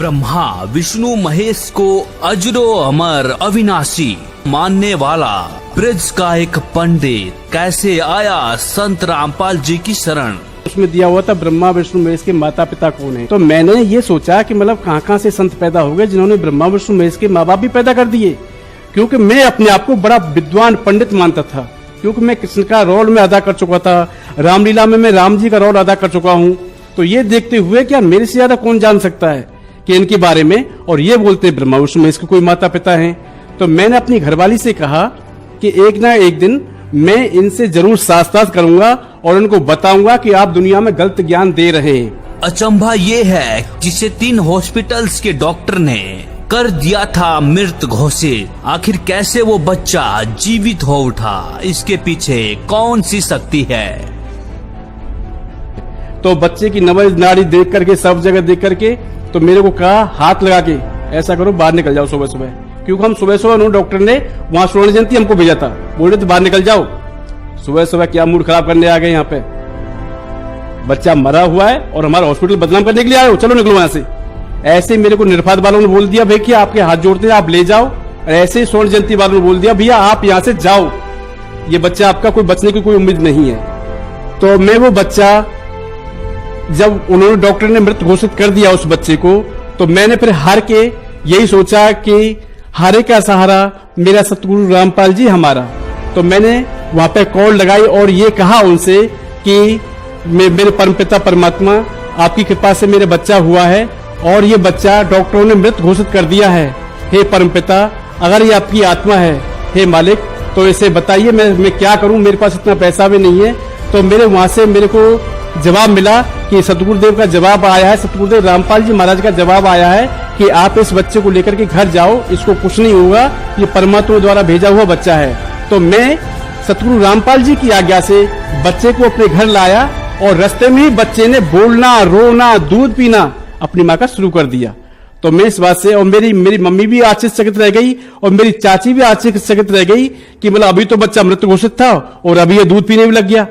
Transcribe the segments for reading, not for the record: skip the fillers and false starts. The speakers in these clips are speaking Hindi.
ब्रह्मा विष्णु महेश को अजरो अमर अविनाशी मानने वाला ब्रज का एक पंडित कैसे आया संत रामपाल जी की शरण। उसमें दिया हुआ था ब्रह्मा विष्णु महेश के माता पिता कौन है। तो मैंने ये सोचा कि मतलब कहाँ से संत पैदा हो गए जिन्होंने ब्रह्मा विष्णु महेश के माँ बाप भी पैदा कर दिए, क्योंकि मैं अपने आप को बड़ा विद्वान पंडित मानता था, क्योंकि मैं कृष्ण का रोल में अदा कर चुका था, रामलीला में मैं राम जी का रोल अदा कर चुका हूँ। तो ये देखते हुए कि मेरे से ज्यादा कौन जान सकता है कि इनके बारे में, और ये बोलते ब्रह्मा विष्णु महेश के कोई माता पिता हैं। तो मैंने अपनी घरवाली से कहा कि एक ना एक दिन मैं इनसे जरूर साथ करूंगा और उनको बताऊंगा कि आप दुनिया में गलत ज्ञान दे रहे हैं। अचंभा ये है जिसे 3 हॉस्पिटल्स के डॉक्टर ने कर दिया था मृत घोषित, आखिर कैसे वो बच्चा जीवित हो उठा, इसके पीछे कौन सी शक्ति है। तो बच्चे की नब्ज नाड़ी देख करके, सब जगह देख करके, तो मेरे को कहा हाथ लगा के ऐसा करो, बाहर निकल जाओ सुबह सुबह, क्योंकि हम सुबह सुबह डॉक्टर ने वहां स्वर्ण जयंती हमको भेजा था, बोल रहे थे बाहर निकल जाओ। सुबह सुबह क्या मूड खराब करने आ गए यहाँ पे, बच्चा मरा हुआ है और हमारा हॉस्पिटल बदनाम करने के लिए आए हो, चलो निकलो वहां से। ऐसे मेरे को निर्फात वालों ने बोल दिया भाई कि आपके हाथ जोड़ते हैं, आप ले जाओ। ऐसे ही स्वर्ण जयंती वालों ने बोल दिया भैया आप यहाँ से जाओ, ये बच्चा आपका कोई बचने की कोई उम्मीद नहीं है। तो मैं वो बच्चा, जब उन्होंने डॉक्टर ने मृत घोषित कर दिया उस बच्चे को, तो मैंने फिर हार के यही सोचा कि हारे का सहारा मेरा सतगुरु रामपाल जी हमारा। तो मैंने वहां पे कॉल लगाई और ये कहा उनसे कि मेरे परमपिता परमात्मा आपकी कृपा से मेरे बच्चा हुआ है और ये बच्चा डॉक्टरों ने मृत घोषित कर दिया है। हे परमपिता, अगर ये आपकी आत्मा है, हे मालिक, तो इसे बताइए मैं क्या करूं, मेरे पास इतना पैसा भी नहीं है। तो मेरे वहां से मेरे को जवाब मिला कि सतगुरुदेव का जवाब आया है, सतगुरुदेव रामपाल जी महाराज का जवाब आया है कि आप इस बच्चे को लेकर के घर जाओ, इसको कुछ नहीं होगा, ये परमात्मा द्वारा भेजा हुआ बच्चा है। तो मैं सतगुरु रामपाल जी की आज्ञा से बच्चे को अपने घर लाया और रास्ते में ही बच्चे ने बोलना, रोना, दूध पीना अपनी माँ का शुरू कर दिया। तो मैं इस बात से, और मेरी मम्मी भी आश्चर्यचकित रह गई और मेरी चाची भी आश्चर्यचकित रह गई कि मतलब अभी तो बच्चा मृत घोषित था और अभी ये दूध पीने भी लग गया।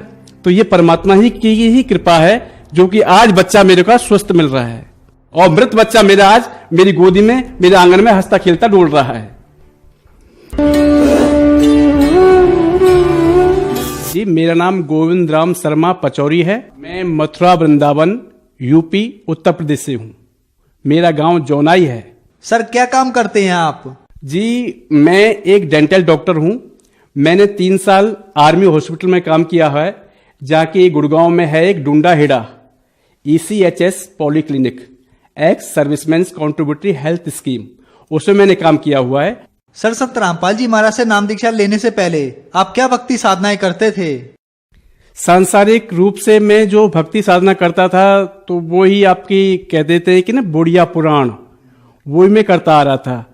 तो ये परमात्मा ही की ही कृपा है जो कि आज बच्चा मेरे को स्वस्थ मिल रहा है और मृत बच्चा मेरा आज मेरी गोदी में, मेरे आंगन में हंसता खेलता डोल रहा है। जी, मेरा नाम गोविंद राम शर्मा पचौरी है। मैं मथुरा वृंदावन यूपी उत्तर प्रदेश से हूँ। मेरा गांव जौनाई है। सर क्या काम करते हैं आप? जी, मैं एक डेंटल डॉक्टर हूँ। मैंने 3 साल आर्मी हॉस्पिटल में काम किया है, जाके गुड़गांव में है एक डुंडा हेड़ा ECHS polyclinic, ex serviceman contributory health scheme, उसमें मैंने काम किया हुआ है। सर, संत रामपाल जी महाराज से नाम दीक्षा लेने से पहले आप क्या भक्ति साधनाएं करते थे? सांसारिक रूप से मैं जो भक्ति साधना करता था तो वो ही आपकी कह देते हैं कि ना बुढ़िया पुराण, वो ही मैं करता आ रहा था।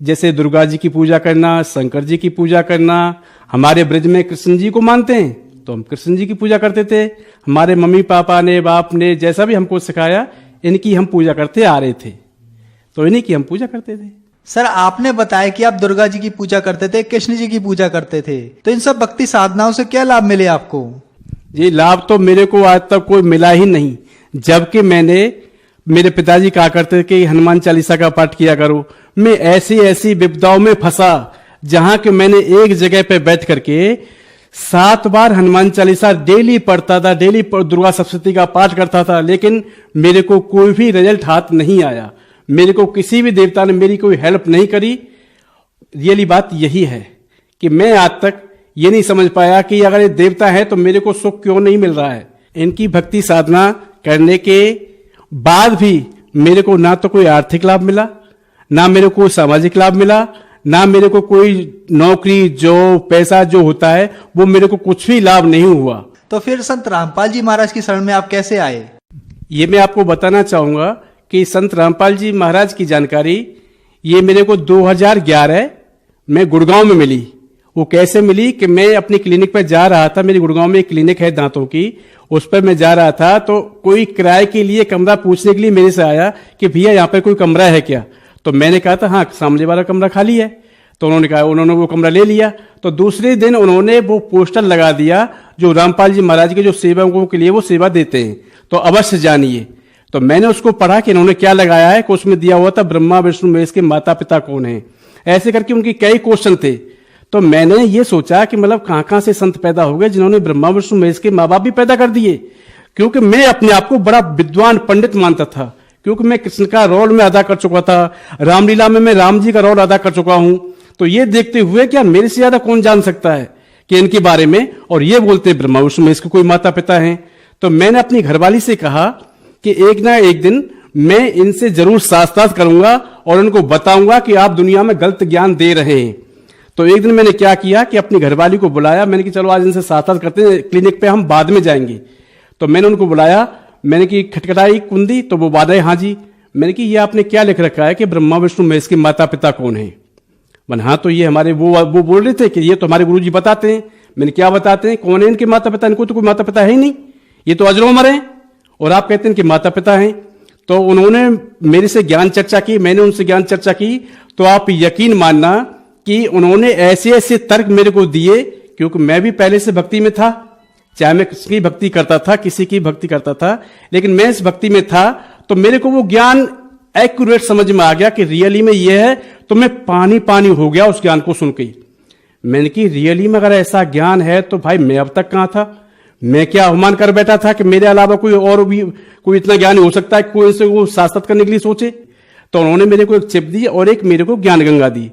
जैसे दुर्गा जी की पूजा करना, शंकर जी की पूजा करना, हमारे ब्रज में कृष्ण जी को मानते हैं तो हम कृष्ण जी की पूजा करते थे। हमारे मम्मी पापा ने, बाप ने जैसा भी हमको सिखाया, इनकी हम पूजा करते आ रहे थे, तो इन्हीं की हम पूजा करते थे। सर, आपने बताया कि आप दुर्गा जी की पूजा करते थे, कृष्ण जी की पूजा करते थे, तो इन सब भक्ति साधनाओं से क्या लाभ मिले आपको? जी, लाभ तो मेरे को आज तक कोई मिला ही नहीं, जबकि मेरे पिताजी कहा करते थे कि हनुमान चालीसा का पाठ किया करो। मैं ऐसी विपदाओं में फंसा जहां कि मैंने एक जगह पे बैठ करके 7 बार हनुमान चालीसा डेली पढ़ता था, डेली दुर्गा सप्तशती का पाठ करता था, लेकिन मेरे को कोई भी रिजल्ट हाथ नहीं आया। मेरे को किसी भी देवता ने मेरी कोई हेल्प नहीं करी। रियली बात यही है कि मैं आज तक ये नहीं समझ पाया कि अगर ये देवता है तो मेरे को सुख क्यों नहीं मिल रहा है। इनकी भक्ति साधना करने के बाद भी मेरे को ना तो कोई आर्थिक लाभ मिला, ना मेरे को सामाजिक लाभ मिला, ना मेरे को कोई नौकरी, जो पैसा जो होता है वो मेरे को कुछ भी लाभ नहीं हुआ। तो फिर संत रामपाल जी महाराज की शरण में आप कैसे आए? ये मैं आपको बताना चाहूंगा कि संत रामपाल जी महाराज की जानकारी ये मेरे को 2011 में गुड़गांव में मिली। वो कैसे मिली कि मैं अपनी क्लिनिक पर जा रहा था, मेरी गुड़गांव में एक क्लिनिक है दांतों की, उस पर मैं जा रहा था, तो कोई किराए के लिए कमरा पूछने के लिए मेरे से आया कि भैया यहाँ पे कोई कमरा है क्या। तो मैंने कहा था हाँ, सामने वाला कमरा खाली है। तो उन्होंने वो कमरा ले लिया। तो दूसरे दिन उन्होंने वो पोस्टर लगा दिया जो रामपाल जी महाराज के जो सेवकों के लिए वो सेवा देते हैं, तो अवश्य जानिए। तो मैंने उसको पढ़ा कि इन्होंने क्या लगाया है कि उसमें दिया हुआ था ब्रह्मा विष्णु महेश के माता पिता कौन है, ऐसे करके उनके कई क्वेश्चन थे। तो मैंने ये सोचा कि मतलब कहां कहां से संत पैदा हो गए जिन्होंने ब्रह्मा विष्णु महेश के माँ बाप भी पैदा कर दिए, क्योंकि मैं अपने आप को बड़ा विद्वान पंडित मानता था, क्योंकि मैं कृष्ण का रोल में अदा कर चुका था, रामलीला में मैं राम जी का रोल अदा कर चुका हूं। तो ये देखते हुए कि मेरे से ज्यादा कौन जान सकता है कि इनके बारे में, और ये बोलते ब्रह्मा विष्णु महेश के कोई माता पिता हैं। तो मैंने अपनी घरवाली से कहा कि एक ना एक दिन मैं इनसे जरूर शास्त्रार्थ करूंगा और उनको बताऊंगा कि आप दुनिया में गलत ज्ञान दे रहे हैं। तो एक दिन मैंने क्या किया कि अपनी घरवाली को बुलाया, मैंने कि चलो आज इनसे शास्त्रार्थ करते हैं, क्लिनिक पे हम बाद में जाएंगे। तो मैंने उनको बुलाया, मैंने कि खटखटाई कुंदी, तो वो बाद आए, हाँ जी। मैंने कि ये आपने क्या लिख रखा है कि ब्रह्मा विष्णु महेश के माता पिता कौन है? मैंने हाँ, तो ये हमारे वो बोल रहे थे कि ये तो हमारे गुरुजी बताते हैं। मैंने क्या बताते हैं, कौन है इनके माता पिता? इनको तो कोई माता पिता है ही नहीं, ये तो अजरो अमर हैं, और आप कहते हैं कि माता पिता हैं। तो उन्होंने मेरे से ज्ञान चर्चा की, मैंने उनसे ज्ञान चर्चा की। तो आप यकीन मानना कि उन्होंने ऐसे ऐसे तर्क मेरे को दिए, क्योंकि मैं भी पहले से भक्ति में था, चाहे मैं किसकी भक्ति करता था, किसी की भक्ति करता था, लेकिन मैं इस भक्ति में था। तो मेरे को वो ज्ञान एक्यूरेट समझ में आ गया कि रियली में ये है। तो मैं पानी पानी हो गया उस ज्ञान को सुन के। मैंने कि रियली में अगर ऐसा ज्ञान है तो भाई मैं अब तक कहां था? मैं क्या अवमान कर बैठा था कि मेरे अलावा कोई और भी कोई इतना ज्ञानी हो सकता है, कोई से वो शास्त्र करने के लिए सोचे? तो उन्होंने मेरे को एक चिप दी और एक मेरे को ज्ञान गंगा दी।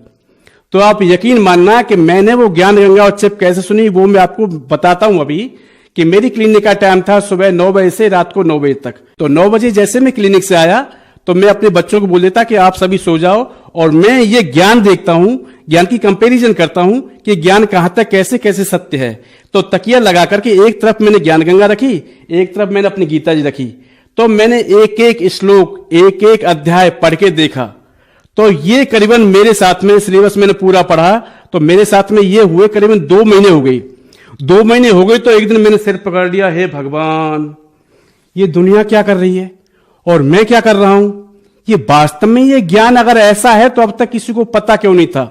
तो आप यकीन मानना कि मैंने वो ज्ञान गंगा और चिप कैसे सुनी, वो मैं आपको बताता हूं अभी। कि मेरी क्लिनिक का टाइम था सुबह 9 बजे से रात को 9 बजे तक। तो 9 बजे जैसे मैं क्लिनिक से आया तो मैं अपने बच्चों को बोल देता कि आप सभी सो जाओ, और मैं ये ज्ञान देखता हूं, ज्ञान की कंपैरिजन करता हूं कि ज्ञान कहां तक कैसे कैसे सत्य है। तो तकिया लगा करके एक तरफ मैंने ज्ञान गंगा रखी, एक तरफ मैंने अपनी गीता जी रखी। तो मैंने एक एक श्लोक, एक एक अध्याय पढ़ के देखा। तो ये करीबन मेरे साथ में सिलेबस मैंने पूरा पढ़ा। तो मेरे साथ में ये हुए करीबन 2 महीने हो गए। 2 महीने हो गए तो एक दिन मैंने सिर पकड़ लिया, हे भगवान, ये दुनिया क्या कर रही है और मैं क्या कर रहा हूं? ये वास्तव में ये ज्ञान अगर ऐसा है तो अब तक किसी को पता क्यों नहीं था?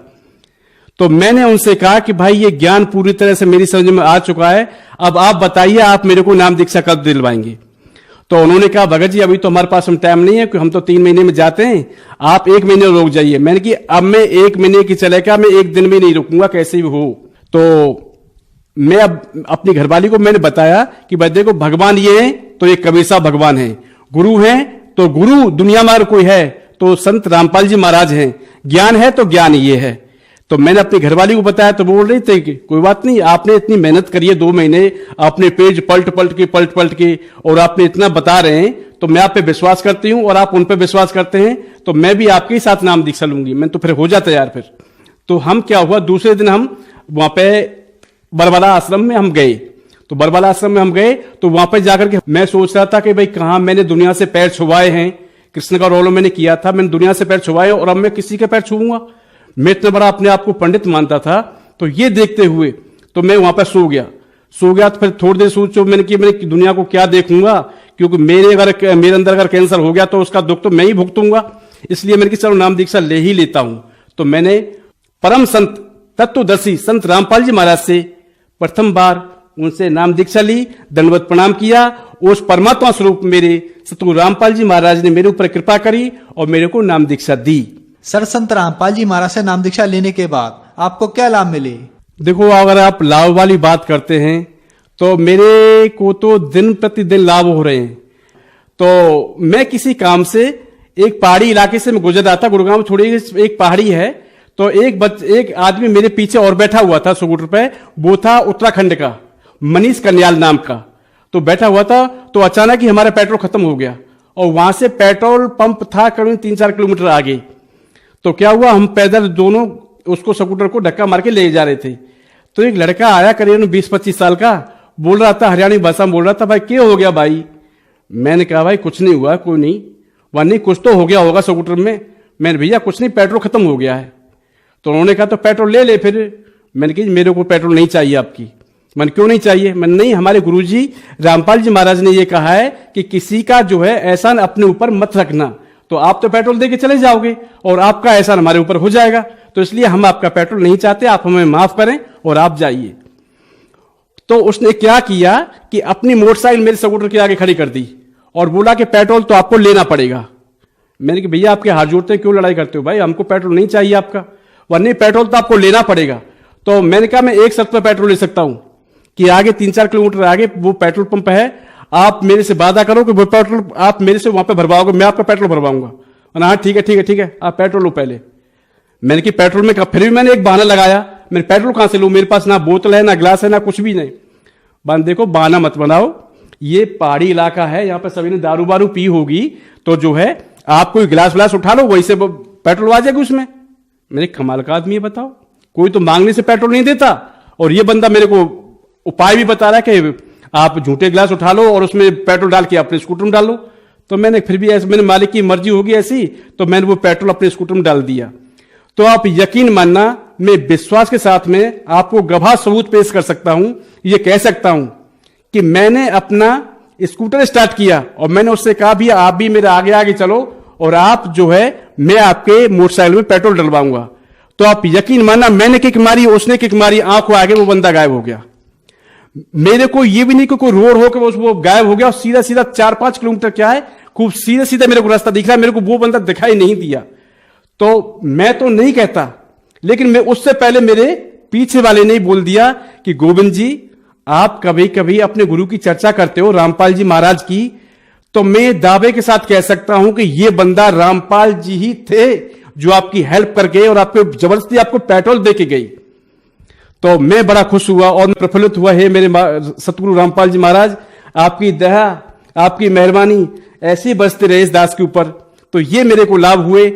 तो मैंने उनसे कहा कि भाई ये ज्ञान पूरी तरह से मेरी समझ में आ चुका है, अब आप बताइए आप मेरे को नाम दीक्षा कब दिलवाएंगे? तो उन्होंने कहा भगत जी अभी तो हमारे पास टाइम नहीं है, क्योंकि हम तो 3 महीने में जाते हैं, आप 1 महीने रुक जाइए। मैंने कि अब मैं 1 महीने की चलेगा, मैं 1 दिन भी नहीं रुकूंगा कैसे भी हो। तो मैं अब अपनी घरवाली को मैंने बताया कि भाई देखो भगवान ये है तो ये कबीर साहब भगवान है, गुरु है तो गुरु दुनिया में कोई है तो संत रामपाल जी महाराज हैं, ज्ञान है तो ज्ञान ये है। तो मैंने अपनी घरवाली को बताया तो बोल रही थी कि कोई बात नहीं, आपने इतनी मेहनत करी है 2 महीने, आपने पेज पलट पलट के और आपने इतना बता रहे हैं, तो मैं आप पे विश्वास करती हूं और आप उन पे विश्वास करते हैं, तो मैं भी आपके ही साथ नाम दीक्षा लूंगी। मैं तो फिर हो जाता यार। फिर तो हम क्या हुआ, दूसरे दिन हम वहां पे बरबला आश्रम में हम गए। तो बरबला आश्रम में हम गए तो वहां पर जाकर के मैं सोच रहा था कि भाई कहां मैंने दुनिया से पैर छुवाए हैं, कृष्ण का रोल मैंने किया था, मैंने दुनिया से पैर छुवाए और अब मैं किसी के पैर छूऊंगा? मैं इतना बड़ा अपने आप को पंडित मानता था। तो ये देखते हुए तो मैं वहां पर सो गया। तो फिर थोड़ी देर सोचो मैंने कि मैं दुनिया को क्या देखूंगा, क्योंकि मेरे अंदर अगर कैंसर हो गया तो उसका दुख तो मैं ही भुगतूंगा। इसलिए मैंने कि चलो नाम दीक्षा ले ही लेता हूं। तो मैंने परम संत तत्वदर्शी संत रामपाल जी महाराज से प्रथम बार उनसे नाम दीक्षा ली, दंडवत प्रणाम किया। उस परमात्मा स्वरूप मेरे सतगुरु रामपाल जी महाराज ने मेरे ऊपर कृपा करी और मेरे को नाम दीक्षा दी। सर, संत रामपाल जी महाराज से नाम दीक्षा लेने के बाद आपको क्या लाभ मिले? देखो, अगर आप लाभ वाली बात करते हैं तो मेरे को तो दिन प्रतिदिन लाभ हो रहे हैं। तो मैं किसी काम से एक पहाड़ी इलाके से मैं गुजर रहा था, गुड़गांव थोड़ी एक पहाड़ी है। तो एक आदमी मेरे पीछे और बैठा हुआ था स्कूटर पे, वो था उत्तराखंड का मनीष कन्याल नाम का। तो बैठा हुआ था तो अचानक ही हमारा पेट्रोल खत्म हो गया और वहां से पेट्रोल पंप था करीब 3-4 किलोमीटर आगे। तो क्या हुआ, हम पैदल दोनों उसको स्कूटर को धक्का मार के ले जा रहे थे। तो एक लड़का आया करीब 20-25 साल का, बोल रहा था हरियाणी भाषा में बोल रहा था, भाई क्या हो गया भाई? मैंने कहा भाई कुछ नहीं हुआ, कोई नहीं, वह नहीं कुछ तो हो गया होगा स्कूटर में। मैंने भैया कुछ नहीं, पेट्रोल खत्म हो गया है। तो उन्होंने कहा तो पेट्रोल ले ले फिर। मैंने कहा मेरे को पेट्रोल नहीं चाहिए आपकी। मैंने क्यों नहीं चाहिए? मैंने नहीं, हमारे गुरुजी रामपाल जी महाराज ने ये कहा है कि किसी का जो है एहसान अपने ऊपर मत रखना, तो आप तो पेट्रोल दे के चले जाओगे और आपका एहसान हमारे ऊपर हो जाएगा, तो इसलिए हम आपका पेट्रोल नहीं चाहते, आप हमें माफ करें और आप जाइए। तो उसने क्या किया कि अपनी मोटरसाइकिल मेरे स्कूटर के आगे खड़ी कर दी और बोला कि पेट्रोल तो आपको लेना पड़ेगा। मैंने कहा भैया आपके हाथ जोड़ते हैं, क्यों लड़ाई करते हो भाई, हमको पेट्रोल नहीं चाहिए आपका, वरना पेट्रोल तो आपको लेना पड़ेगा। तो मैंने कहा मैं एक शर्त पर पेट्रोल ले सकता हूं कि आगे 3-4 किलोमीटर आगे वो पेट्रोल पंप है, आप मेरे से वादा करो कि वो पेट्रोल आप मेरे से वहां पे भरवाओगे, मैं आपका पेट्रोल भरवाऊंगा। हाँ ठीक है ठीक है ठीक है, आप पेट्रोल लो पहले। मैंने कि पेट्रोल में, फिर भी मैंने एक बहाना लगाया, मैं पेट्रोल कहां से लूं, मेरे पास ना बोतल है ना गिलास है ना कुछ भी नहीं। बात देखो, बहाना मत बनाओ, ये पहाड़ी इलाका है, यहां पर सभी ने दारू बारू पी होगी, तो जो है आप कोई गिलास विलास उठा लो, वही से पेट्रोल आ जाएगा उसमें। मेरे कमाल का आदमी है, बताओ, कोई तो मांगने से पेट्रोल नहीं देता, और ये बंदा मेरे को उपाय भी बता रहा है कि आप झूठे गिलास उठा लो और उसमें पेट्रोल डाल के अपने स्कूटर में डालो। तो मैंने फिर भी ऐसे, मैंने मालिक की मर्जी होगी ऐसी, तो मैंने वो पेट्रोल अपने स्कूटर में डाल दिया। तो आप यकीन मानना, मैं विश्वास के साथ में आपको गवाह सबूत पेश कर सकता हूं, ये कह सकता हूं कि मैंने अपना स्कूटर स्टार्ट किया और मैंने उससे कहा भी आप भी मेरे आगे आगे चलो और आप जो है मैं आपके मोटरसाइकिल में पेट्रोल डलवाऊंगा। तो आप यकीन मानना, मैंने किक मारी, उसने किक मारी, आंखों आगे वो बंदा गायब हो गया। मेरे को ये भी नहीं कि कोई रोड हो के वो गायब हो गया, और सीधा सीधा 4-5 किलोमीटर क्या है, खूब सीधा सीधा मेरे को रास्ता दिख रहा है, मेरे को वो बंदा दिखाई नहीं दिया। तो मैं तो नहीं कहता, लेकिन मैं उससे पहले मेरे पीछे वाले ने बोल दिया कि गोविंद जी, आप कभी कभी अपने गुरु की चर्चा करते हो, रामपाल जी महाराज की, तो मैं दावे के साथ कह सकता हूं कि यह बंदा रामपाल जी ही थे जो आपकी हेल्प करके और आपको जबरदस्ती आपको पेट्रोल दे के गई। तो मैं बड़ा खुश हुआ और प्रफुल्लित हुआ है मेरे सतगुरु रामपाल जी महाराज, आपकी दया आपकी मेहरबानी ऐसी बरसते रहे इस दास के ऊपर। तो ये मेरे को लाभ हुए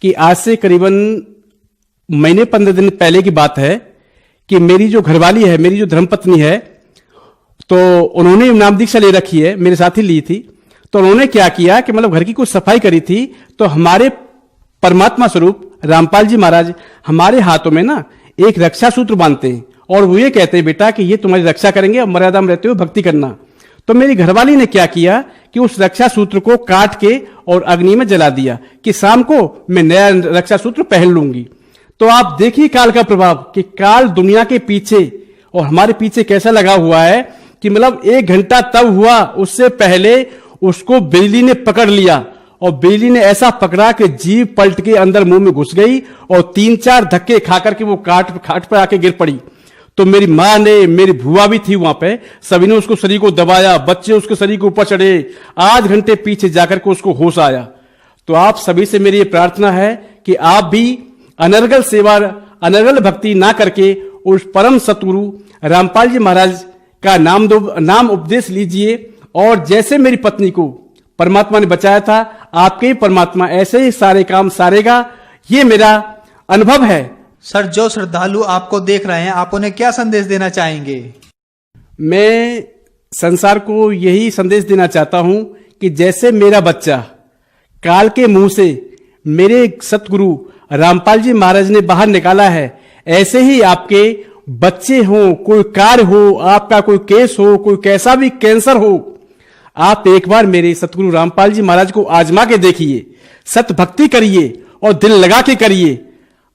कि आज से करीबन महीने 15 दिन पहले की बात है कि मेरी जो घरवाली है, मेरी जो धर्मपत्नी है, तो उन्होंने नाम दीक्षा ले रखी है, मेरे साथ ही ली थी। तो उन्होंने क्या किया कि मतलब घर की कुछ सफाई करी थी, तो हमारे परमात्मा स्वरूप रामपाल जी महाराज हमारे हाथों में ना एक रक्षा सूत्र बांधते हैं और वो ये कहते हैं बेटा कि ये तुम्हारी रक्षा करेंगे और मर्यादा में रहते हुए भक्ति करना। तो मेरी घरवाली ने क्या किया कि उस रक्षा सूत्र को काट के और अग्नि में जला दिया कि शाम को मैं नया रक्षा सूत्र पहन लूंगी। तो आप देखिए काल का प्रभाव कि काल दुनिया के पीछे और हमारे पीछे कैसा लगा हुआ है कि मतलब 1 घंटा तब हुआ, उससे पहले उसको बिजली ने पकड़ लिया और बिजली ने ऐसा पकड़ा कि जीभ पलट के अंदर मुंह में घुस गई और 3-4 धक्के खाकर के वो खाट पर आके गिर पड़ी। तो मेरी माँ ने, मेरी भुआ भी थी वहां पे, सभी ने उसको शरीर को दबाया, बच्चे उसके शरीर के ऊपर चढ़े, आध घंटे पीछे जाकर के उसको होश आया। तो आप सभी से मेरी ये प्रार्थना है कि आप भी अनर्गल सेवा, अनर्गल भक्ति ना करके उस परम सतगुरु रामपाल जी महाराज का नाम उपदेश लीजिए। और जैसे मेरी पत्नी को परमात्मा ने बचाया था, आपके ही परमात्मा ऐसे ही सारे काम सारेगा, ये मेरा अनुभव है। सर, जो श्रद्धालु आपको देख रहे हैं, आप उन्हें क्या संदेश देना चाहेंगे? मैं संसार को यही संदेश देना चाहता हूं कि जैसे मेरा बच्चा काल के मुंह से मेरे सतगुरु रामपाल जी महाराज ने बाहर निकाला है, ऐसे ही आपके बच्चे हो, कोई कार्य हो, आपका कोई केस हो, कोई कैसा भी कैंसर हो, आप एक बार मेरे सतगुरु रामपाल जी महाराज को आजमा के देखिए, सत भक्ति करिए और दिल लगा के करिए,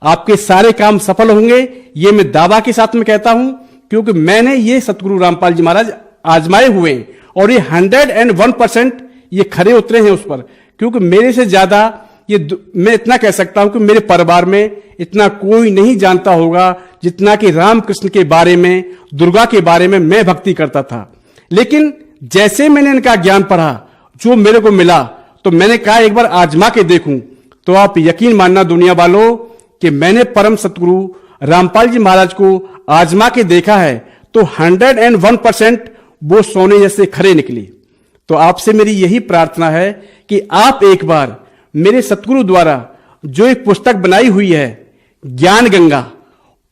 आपके सारे काम सफल होंगे। ये मैं दावा के साथ में कहता हूं, क्योंकि मैंने ये सतगुरु रामपाल जी महाराज आजमाए हुए हैं और ये 101% ये खरे उतरे हैं उस पर। क्योंकि मेरे से ज्यादा ये मैं इतना कह सकता हूं कि मेरे परिवार में इतना कोई नहीं जानता होगा जितना कि रामकृष्ण के बारे में, दुर्गा के बारे में मैं भक्ति करता था। लेकिन जैसे मैंने इनका ज्ञान पढ़ा, जो मेरे को मिला, तो मैंने कहा एक बार आजमा के देखूं। तो आप यकीन मानना दुनिया वालों कि मैंने परम सतगुरु रामपाल जी महाराज को आजमा के देखा है, तो 101% वो सोने जैसे खरे निकले। तो आपसे मेरी यही प्रार्थना है कि आप एक बार मेरे सतगुरु द्वारा जो एक पुस्तक बनाई हुई है ज्ञान गंगा,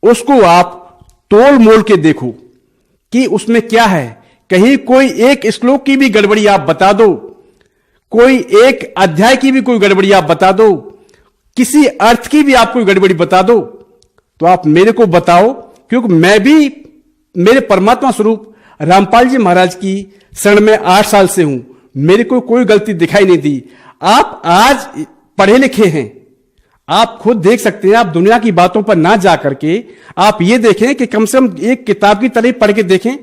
उसको आप तोल मोल के देखो कि उसमें क्या है। कहीं कोई एक श्लोक की भी गड़बड़ी आप बता दो, कोई एक अध्याय की भी कोई गड़बड़ी आप बता दो, किसी अर्थ की भी आप कोई गड़बड़ी बता दो, तो आप मेरे को बताओ। क्योंकि मैं भी मेरे परमात्मा स्वरूप रामपाल जी महाराज की शरण में 8 साल से हूं, मेरे को कोई गलती दिखाई नहीं दी। आप आज पढ़े लिखे हैं, आप खुद देख सकते हैं। आप दुनिया की बातों पर ना जा करके आप ये देखें कि कम से कम एक किताब की तरह पढ़ के देखें।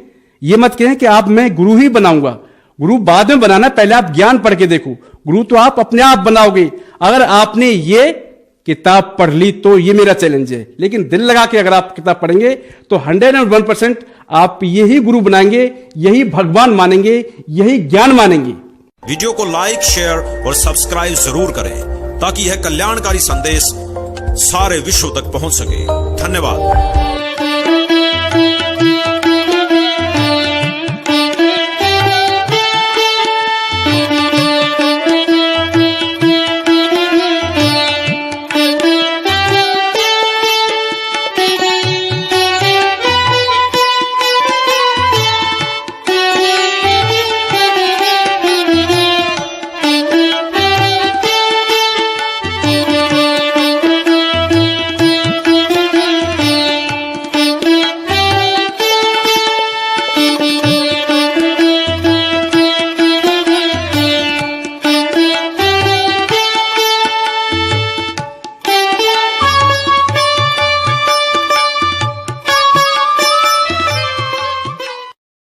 ये मत कहें कि आप मैं गुरु ही बनाऊंगा, गुरु बाद में बनाना, पहले आप ज्ञान पढ़ के देखो। गुरु तो आप अपने आप बनाओगे अगर आपने ये किताब पढ़ ली, तो ये मेरा चैलेंज है। लेकिन दिल लगा के अगर आप किताब पढ़ेंगे तो 101% आप यही गुरु बनाएंगे, यही भगवान मानेंगे, यही ज्ञान मानेंगे। वीडियो को लाइक, शेयर और सब्सक्राइब जरूर करें ताकि यह कल्याणकारी संदेश सारे विश्व तक पहुंच सके। धन्यवाद।